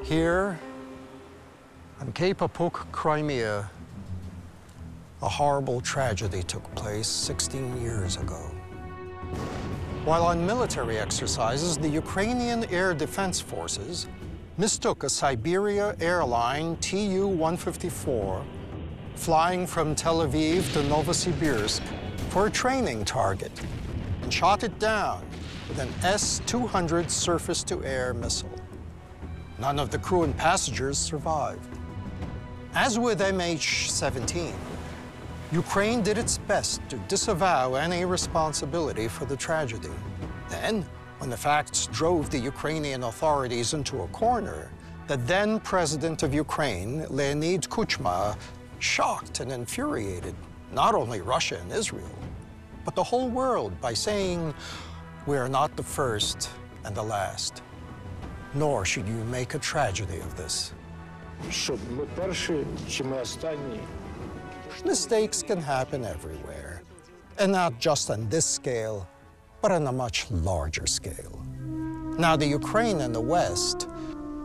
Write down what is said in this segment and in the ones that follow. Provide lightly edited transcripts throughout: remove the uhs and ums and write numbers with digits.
Here, on Cape Apuk, Crimea, a horrible tragedy took place 16 years ago. While on military exercises, the Ukrainian Air Defense Forces mistook a Siberia airline Tu-154 flying from Tel Aviv to Novosibirsk for a training target and shot it down with an S-200 surface-to-air missile. None of the crew and passengers survived. As with MH17, Ukraine did its best to disavow any responsibility for the tragedy. Then, when the facts drove the Ukrainian authorities into a corner, the then president of Ukraine, Leonid Kuchma, shocked and infuriated not only Russia and Israel, but the whole world by saying, "We are not the first and the last, nor should you make a tragedy of this." Mistakes can happen everywhere, and not just on this scale, but on a much larger scale. Now, the Ukraine and the West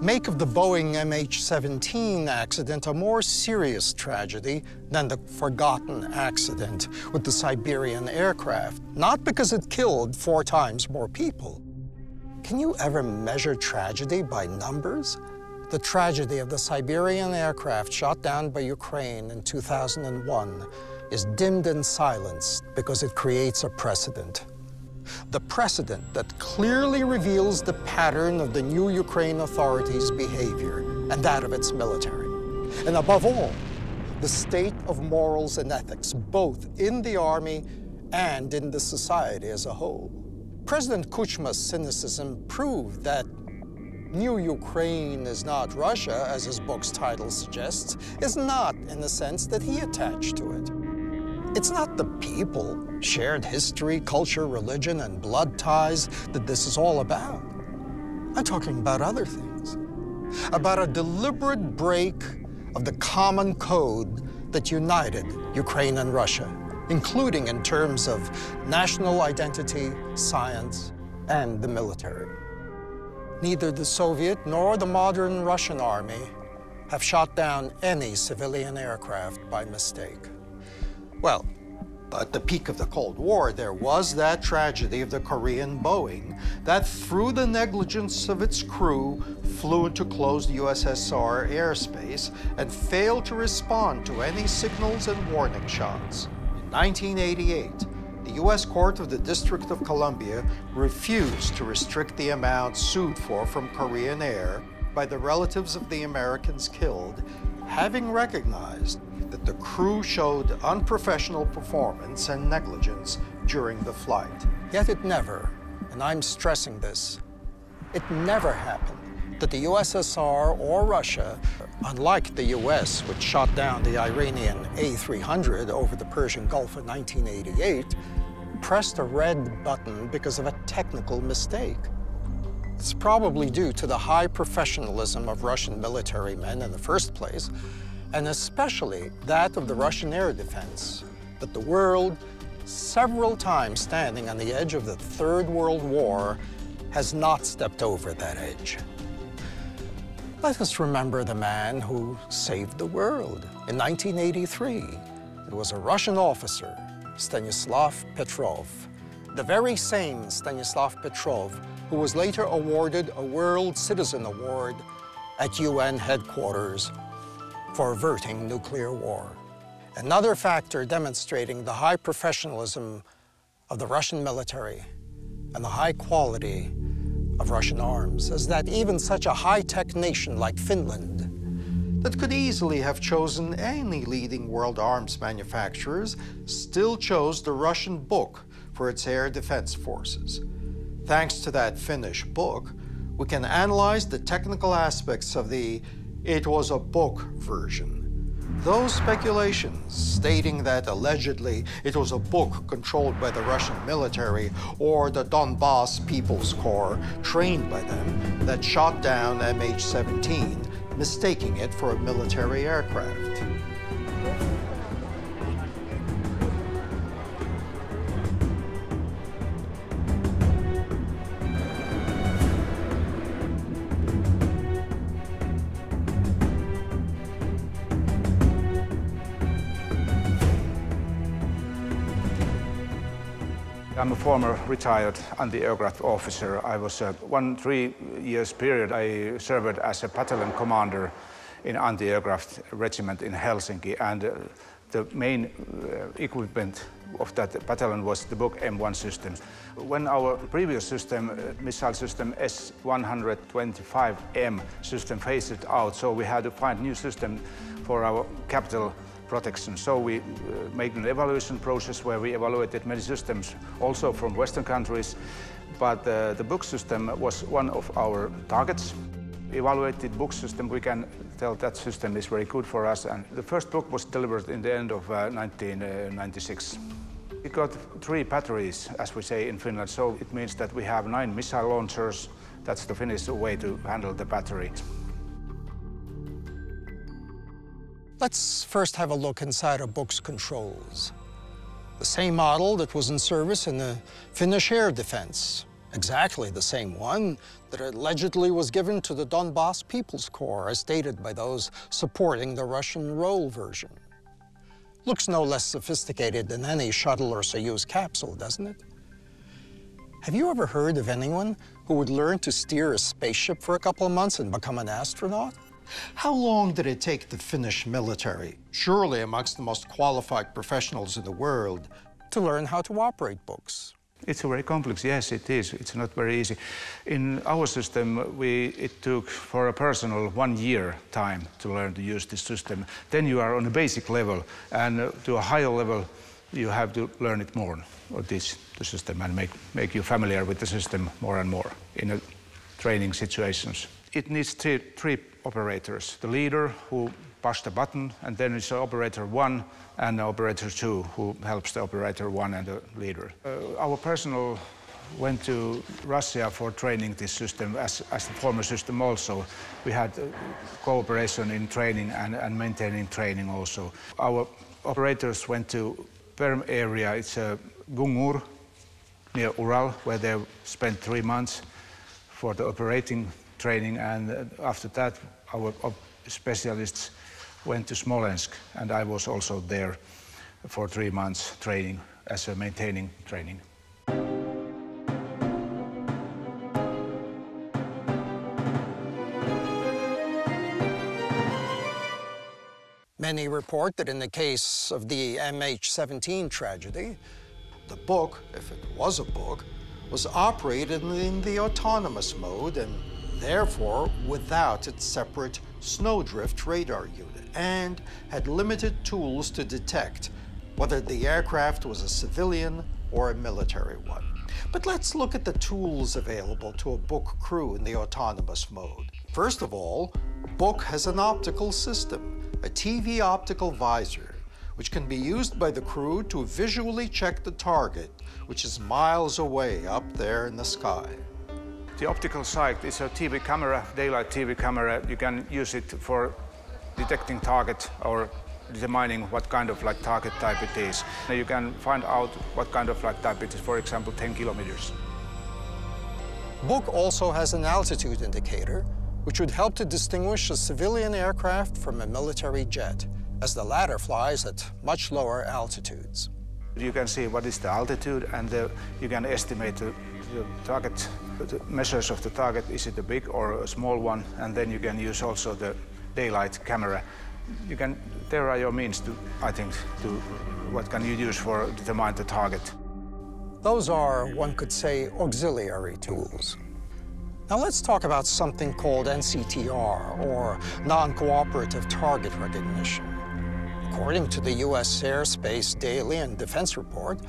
make of the Boeing MH17 accident a more serious tragedy than the forgotten accident with the Siberian aircraft, not because it killed 4 times more people. Can you ever measure tragedy by numbers? The tragedy of the Siberian aircraft shot down by Ukraine in 2001 is dimmed and silenced because it creates a precedent. The precedent that clearly reveals the pattern of the new Ukraine authorities' behavior and that of its military. And above all, the state of morals and ethics, both in the army and in the society as a whole. President Kuchma's cynicism proved that New Ukraine is not Russia, as his book's title suggests, is not in the sense that he attached to it. It's not the people, shared history, culture, religion, and blood ties that this is all about. I'm talking about other things, about a deliberate break of the common code that united Ukraine and Russia, including in terms of national identity, science, and the military. Neither the Soviet nor the modern Russian army have shot down any civilian aircraft by mistake. Well, at the peak of the Cold War, there was that tragedy of the Korean Boeing that, through the negligence of its crew, flew into closed USSR airspace and failed to respond to any signals and warning shots. In 1988, the U.S. Court of the District of Columbia refused to restrict the amount sued for from Korean Air by the relatives of the Americans killed, having recognized that the crew showed unprofessional performance and negligence during the flight. Yet it never, and I'm stressing this, it never happened that the USSR or Russia, unlike the US, which shot down the Iranian A-300 over the Persian Gulf in 1988, pressed a red button because of a technical mistake. It's probably due to the high professionalism of Russian military men in the first place, and especially that of the Russian air defense, that the world, several times standing on the edge of the Third World War, has not stepped over that edge. Let us remember the man who saved the world. In 1983, it was a Russian officer, Stanislav Petrov, the very same Stanislav Petrov who was later awarded a World Citizen Award at UN headquarters for averting nuclear war. Another factor demonstrating the high professionalism of the Russian military and the high quality of Russian arms is that even such a high-tech nation like Finland, that could easily have chosen any leading world arms manufacturers, still chose the Russian book for its air defense forces. Thanks to that Finnish book, we can analyze the technical aspects of the "it was a book" version. Those speculations stating that allegedly it was a book controlled by the Russian military or the Donbass People's Corps trained by them that shot down MH17, mistaking it for a military aircraft. I'm a former retired anti-aircraft officer. I was 3 years period. I served as a battalion commander in anti-aircraft regiment in Helsinki, and the main equipment of that battalion was the Buk M1 system. When our previous system, missile system S-125M system phased out, so we had to find new system for our capital protection. So we made an evaluation process where we evaluated many systems, also from Western countries, but the Buk system was one of our targets. Evaluated Buk system, we can tell that system is very good for us, and the first Buk was delivered in the end of 1996. It got 3 batteries, as we say in Finland, so it means that we have 9 missile launchers. That's the Finnish way to handle the battery. Let's first have a look inside a Buk's controls. The same model that was in service in the Finnish air defense. Exactly the same one that allegedly was given to the Donbass People's Corps, as stated by those supporting the Russian role version. Looks no less sophisticated than any shuttle or Soyuz capsule, doesn't it? Have you ever heard of anyone who would learn to steer a spaceship for a couple of months and become an astronaut? How long did it take the Finnish military, surely amongst the most qualified professionals in the world, to learn how to operate Buks? It's very complex, yes, it is. It's not very easy. In our system, it took for a personnel 1 year time to learn to use this system. Then you are on a basic level, and to a higher level, you have to learn it more, or the system, and make you familiar with the system more and more in training situations. It needs three operators. The leader who pushes the button, and then it's operator 1 and operator 2 who helps the operator 1 and the leader. Our personnel went to Russia for training this system as the former system also. We had cooperation in training and maintaining training also. Our operators went to Perm area, it's Gungur near Ural, where they spent 3 months for the operating training, and after that our specialists went to Smolensk, and I was also there for 3 months training as a maintaining training. Many report that in the case of the MH17 tragedy, the Buk, if it was a Buk, was operated in the autonomous mode and therefore without its separate snowdrift radar unit, and had limited tools to detect whether the aircraft was a civilian or a military one. But let's look at the tools available to a Buk crew in the autonomous mode. First of all, Buk has an optical system, a TV optical visor, which can be used by the crew to visually check the target, which is miles away up there in the sky. The optical sight is a TV camera, daylight TV camera. You can use it for detecting target or determining what kind of target type it is. You can find out what kind of type it is, for example, 10 kilometers. Buk also has an altitude indicator, which would help to distinguish a civilian aircraft from a military jet, as the latter flies at much lower altitudes. You can see what is the altitude, and you can estimate the target, the measures of the target. Is it a big or a small one? And then you can use also the daylight camera. There are your means to, I think, what can you use for determine the target. Those are, one could say, auxiliary tools. Now let's talk about something called NCTR, or non-cooperative target recognition. According to the U.S. Airspace Daily and Defense Report,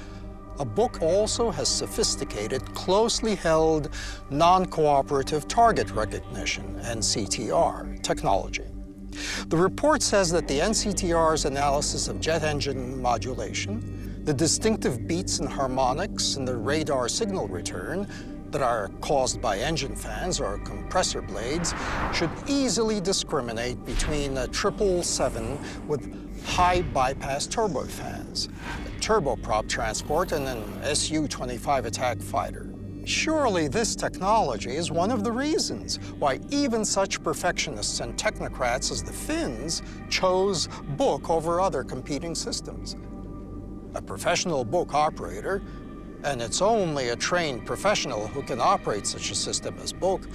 a Buk also has sophisticated, closely held, non-cooperative target recognition, NCTR, technology. The report says that the NCTR's analysis of jet engine modulation, the distinctive beats and harmonics in the radar signal return that are caused by engine fans or compressor blades, should easily discriminate between a 777 with high bypass turbofans, a turboprop transport, and an Su-25 attack fighter. Surely this technology is one of the reasons why even such perfectionists and technocrats as the Finns chose Buk over other competing systems. A professional Buk operator and it's only a trained professional who can operate such a system as Buk,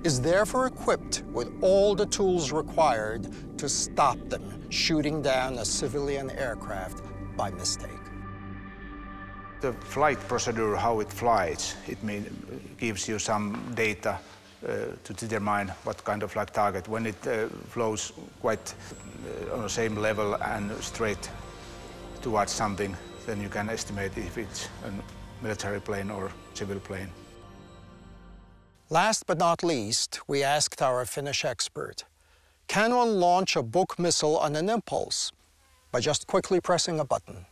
is therefore equipped with all the tools required to stop them shooting down a civilian aircraft by mistake. The flight procedure, how it flies, gives you some data to determine what kind of target. When it flows quite on the same level and straight towards something, then you can estimate if it's a military plane or civil plane. Last but not least, we asked our Finnish expert, can one launch a Buk missile on an impulse by just quickly pressing a button?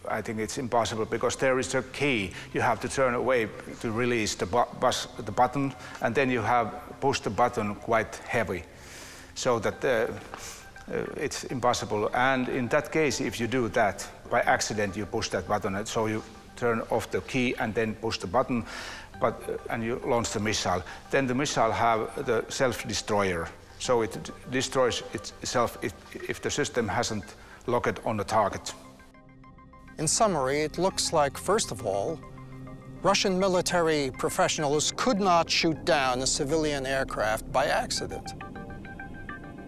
I think it's impossible because there is a key. You have to turn away to release the button, and then you have pushed the button quite heavy, so that it's impossible. And in that case, if you do that, by accident you push that button, so you turn off the key and then push the button, and you launch the missile. Then the missile have the self-destroyer, so it destroys itself if the system hasn't locked on the target. In summary, it looks like, first of all, Russian military professionals could not shoot down a civilian aircraft by accident.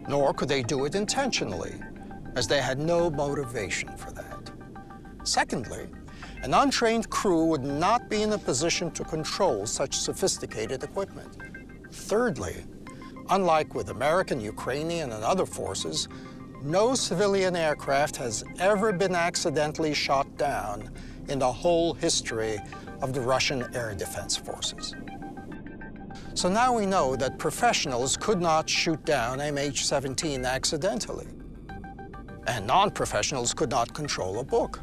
Nor could they do it intentionally, as they had no motivation for that. Secondly, an untrained crew would not be in a position to control such sophisticated equipment. Thirdly, unlike with American, Ukrainian, and other forces, no civilian aircraft has ever been accidentally shot down in the whole history of the Russian Air Defense Forces. So now we know that professionals could not shoot down MH17 accidentally, and non-professionals could not control a Buk.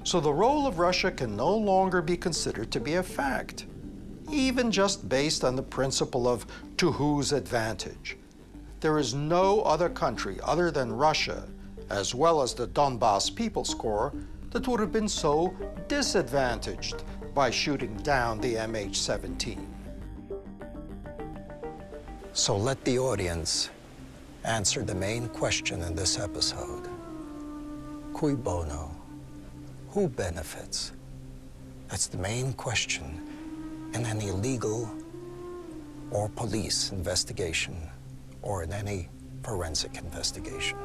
So the role of Russia can no longer be considered to be a fact, even just based on the principle of to whose advantage. There is no other country other than Russia, as well as the Donbas People's Corps, that would have been so disadvantaged by shooting down the MH17. So let the audience answer the main question in this episode. Cui bono? Who benefits? That's the main question in any legal or police investigation, or in any forensic investigation.